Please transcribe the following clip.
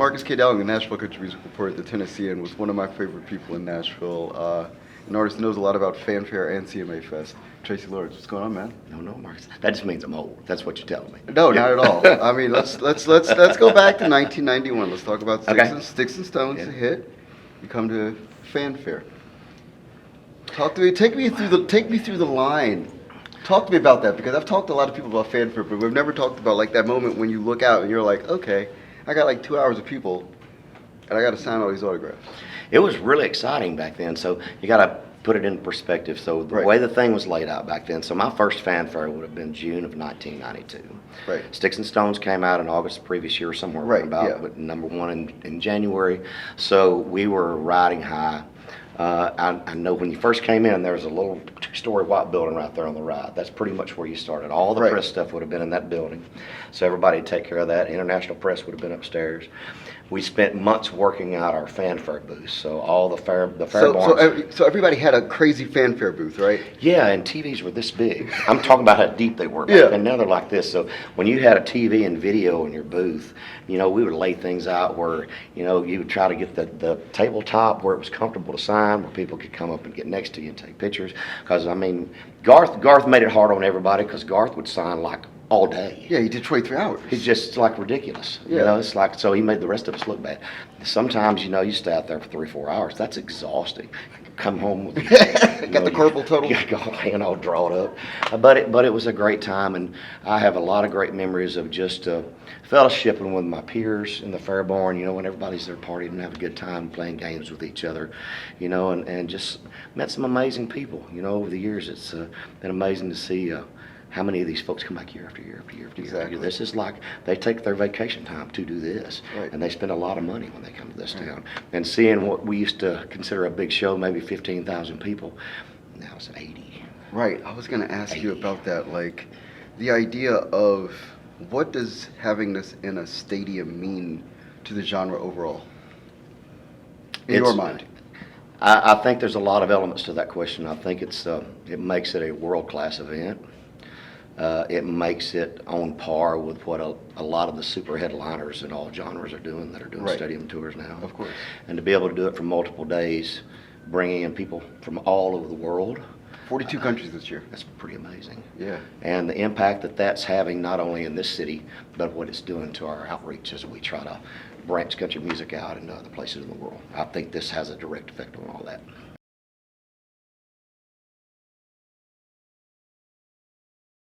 Marcus K. Dowling, the Nashville Country Music Reporter at the Tennessean, was one of my favorite people in Nashville. An artist who knows a lot about fanfare and CMA Fest. Tracy Lawrence, what's going on, man? No, Marcus. That just means I'm old. That's what you're telling me. No, not at all. I mean, let's go back to 1991. Let's talk about Sticks and Stones, Yeah. a hit. You come to fanfare. Talk to me. Take me through the line. Talk to me about that, because I've talked to a lot of people about fanfare, but we've never talked about like that moment when you look out and you're like, okay, I got like 2 hours of people, and I got to sign all these autographs. It was really exciting back then. So you got to put it in perspective. So the way the thing was laid out back then. So my first fanfare would have been June of 1992. Right. Sticks and Stones came out in August the previous year, somewhere around about, but number one in January. So we were riding high. I know when you first came in, there was a little two-story white building right there on the right. That's pretty much where you started. All the press stuff would have been in that building. So everybody would take care of that. International press would have been upstairs. We spent months working out our fanfare booth. So all the fair barns. So everybody had a crazy fanfare booth, right? Yeah, and TVs were this big. I'm talking about how deep they were back then. Now they're like this. So when you had a TV and video in your booth, we would lay things out where, you would try to get the tabletop where it was comfortable to sign, where people could come up and get next to you and take pictures. Because, Garth made it hard on everybody, because Garth would sign like all day. Yeah, he did 23 hours. He's just like ridiculous. Yeah. It's like, so he made the rest of us look bad. Sometimes, you stay out there for 3-4 hours. That's exhausting. Come home with got the carpal tunnel. Hand all drawn up. But it was a great time, and I have a lot of great memories of just fellowshipping with my peers in the fair barn, when everybody's there partying and having a good time, playing games with each other, and just met some amazing people. Over the years, it's been amazing to see how many of these folks come back year after year after year after year. Exactly. This is like they take their vacation time to do this, and they spend a lot of money when they come to this town. And seeing what we used to consider a big show, maybe 15,000 people, now it's 80. Right. I was going to ask you about that, like the idea of what does having this in a stadium mean to the genre overall, in your mind? I think there's a lot of elements to that question. I think it makes it a world-class event. It makes it on par with what a lot of the super headliners in all genres are doing, that are doing stadium tours now. Of course. And to be able to do it for multiple days, bringing in people from all over the world. 42 countries this year. That's pretty amazing. Yeah. And the impact that's having not only in this city, but what it's doing to our outreach as we try to branch country music out into other places in the world. I think this has a direct effect on all that.